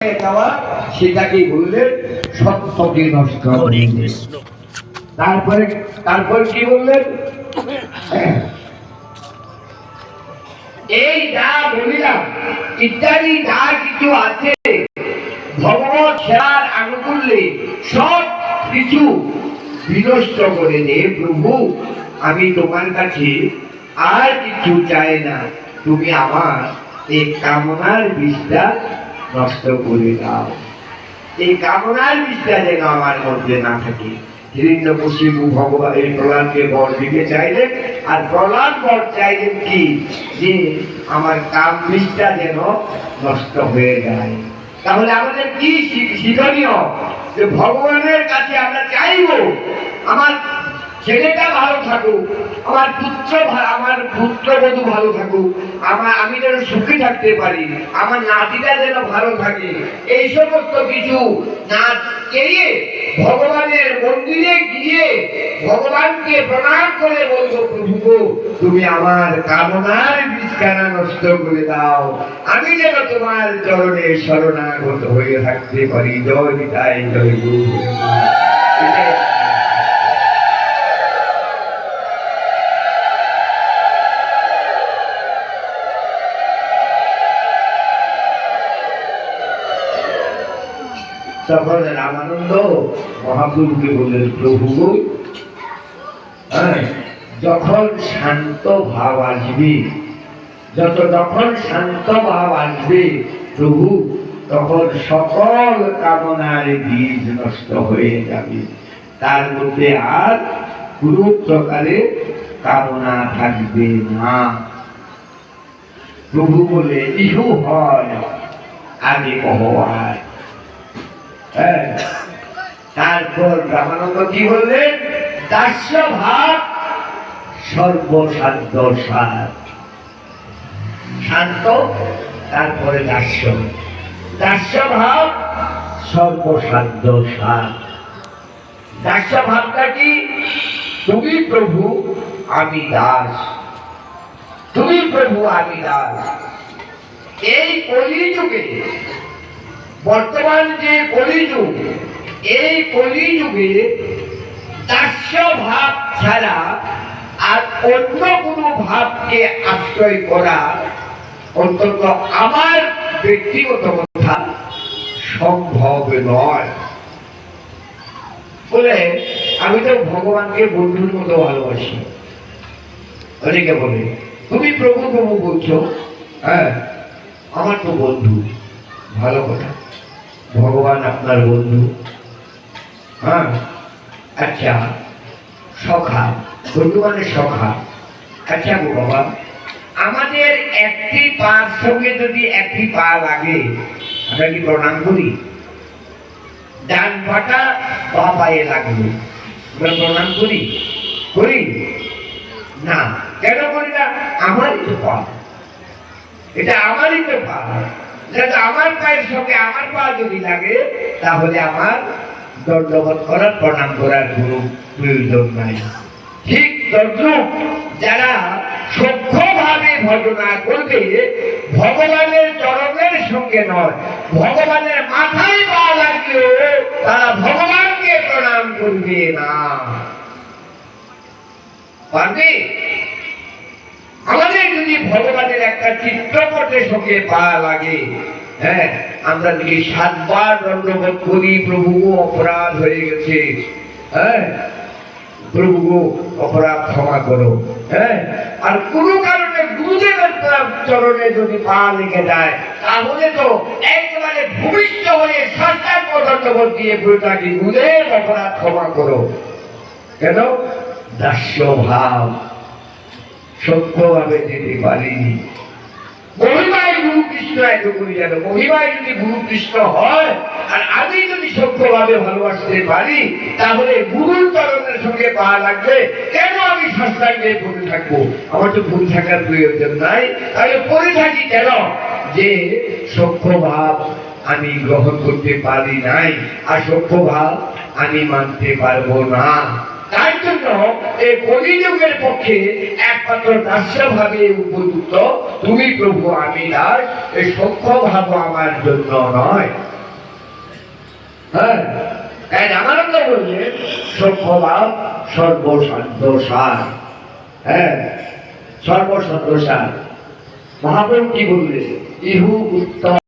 সেটাকে বললেন সত্যকে নষ্ট। তারপরে তারপর কি বললেন? এই যা বলিলাম ইত্যাদি যা কিছু আছে ভগবত সেবার আনুকূল্যে সব কিছু বিনষ্ট করে দে প্রভু। আমি তোমার কাছে আর কিছু চাই না, তুমি আমার এই কামনার বীজটা নষ্ট করে দাও। এই কামনার বীজটা যেন আমার মধ্যে না থাকে। হিরণ্যকশিপু ভগবান এই প্রহ্লাদকে বর দিতে চাইলেন, আর প্রহ্লাদ বর চাইলেন কি, যে আমার কাম বীজটা যেন নষ্ট হয়ে যায়। তাহলে আমাদের কি শিক্ষণীয়? যে ভগবানের কাছে আমরা চাইবো আমার ছেলেটা ভালো থাকুক, আমার পুত্রবধূ ভালো থাকুক, আমি যেন সুখী থাকতে পারি, আমার নাতিটা যেন ভালো থাকে। এই সমস্ত কিছু না চেয়ে ভগবানের মন্দিরে গিয়ে ভগবানকে প্রণাম করে বলবো, প্রভু গো তুমি আমার কামনার বীজখানা নষ্ট করে দাও, আমি যেন তোমার চরণে শরণাগত হয়ে থাকতে পারি। জয় নিতাই, জয় গুরু। তখন রামানন্দ মহাপ্রভুকে বললেন, প্রভু যখন শান্ত ভাব আসবে, যখন শান্ত ভাব আসবে প্রভু, তখন সকল কামনার বীজ নষ্ট হয়ে যাবে, তার মধ্যে আর কোনো প্রকারে কামনা থাকবে না। প্রভু বলে, ইহু হয় আগে কহবায়। তারপর রামানন্দ কি বললেন? দাস্য ভাব সর্বসাধ্য সার। শান্ত, তারপরে দাস্য, দাস্য ভাব সর্বসাধ্য সার। দাস্য ভাবটা কি? তুমি প্রভু আমি দাস, তুমি প্রভু আমি দাস। এই কলিযুগে, বর্তমান যে কলিযুগ, এই কলিযুগে দাস্য ভাব ছাড়া আর অন্য কোনো ভাবকে আশ্রয় করা, অন্তত আমার ব্যক্তিগত কথা, সম্ভব নয়। বলে আমি তো ভগবানকে বন্ধুর মতো ভালোবাসি। অনেকে বলে তুমি প্রভু প্রভু বলছো, আমার তো বন্ধু। ভালো কথা, ভগবান আপনার বন্ধু। আচ্ছা, সখা, বন্ধু মানে সখা। আচ্ছা গো বাবা, আমাদের একটি পার সঙ্গে যদি একটি পা লাগে, আমরা কি প্রণাম করি? ডান পাটা বা পায়ে লাগলো, আমরা প্রণাম করি? করি না। কেন করি না? আমারই তো পা, এটা আমারই তো পা। আমার পায়ের সঙ্গে আমার পা যদি লাগে, তাহলে আমার দণ্ডবোধ করার, প্রণাম করার কোনো প্রয়োজন নাই। ঠিক তদ্রূপ যারা সূক্ষ্মভাবে ভজনা করবে, ভগবানের চরণের সঙ্গে নয়, ভগবানের মাথায় পা লাগলেও তারা ভগবানকে প্রণাম করবে না। পারবে? আমাদের যদি ভগবানের একটা চিত্রপটের সঙ্গে পা লাগে, আমরা যদি 7 বার দণ্ডবোধ করি, প্রভু অপরাধ হয়ে গেছে, প্রভু অপরাধ ক্ষমা করো, আর কোনো কারণে গুরুদেবের চরণে যদি পা লেগে যায়, তাহলে তো একেবারে ভূমিষ্ঠ হয়ে সাষ্টাঙ্গ দণ্ডবোধ দিয়ে থাকি, গুরুদেব অপরাধ ক্ষমা করো। কেন? দাস্য ভাব, সত্যভাবে যেতে পারিনি। মহিমায় গুরু কৃষ্ণ এতটুকুই জানো। মহিমায় যদি গুরু কৃষ্ণ হয়, আর আমি যদি সত্যভাবে ভালোবাসতে পারি, তাহলে গুরুর চরণের সঙ্গে পা লাগবে। কেন আমি সাষ্টাঙ্গে পড়ে থাকবো? আমার তো ভুল থাকার প্রয়োজন নাই। তাহলে পড়ে থাকি কেন? যে সূক্ষ্ম ভাব আমি গ্রহণ করতে পারি নাই, আর সূক্ষ্ম ভাব আমি মানতে পারবো না। তাই জন্য এই কলিযুগের পক্ষে একমাত্র দাস্য ভাবে উপযুক্ত তুমি প্রভু, আমি দাস। এই সখ্য ভাব আমার জন্য নয়। হ্যাঁ, তাই রামানন্দ বললেন সখ্য ভাব সর্বসাধ্য সার। হ্যাঁ, সর্বসাধ্য সার। মহাপ্রভু কি বললেন? ইহু উত্তম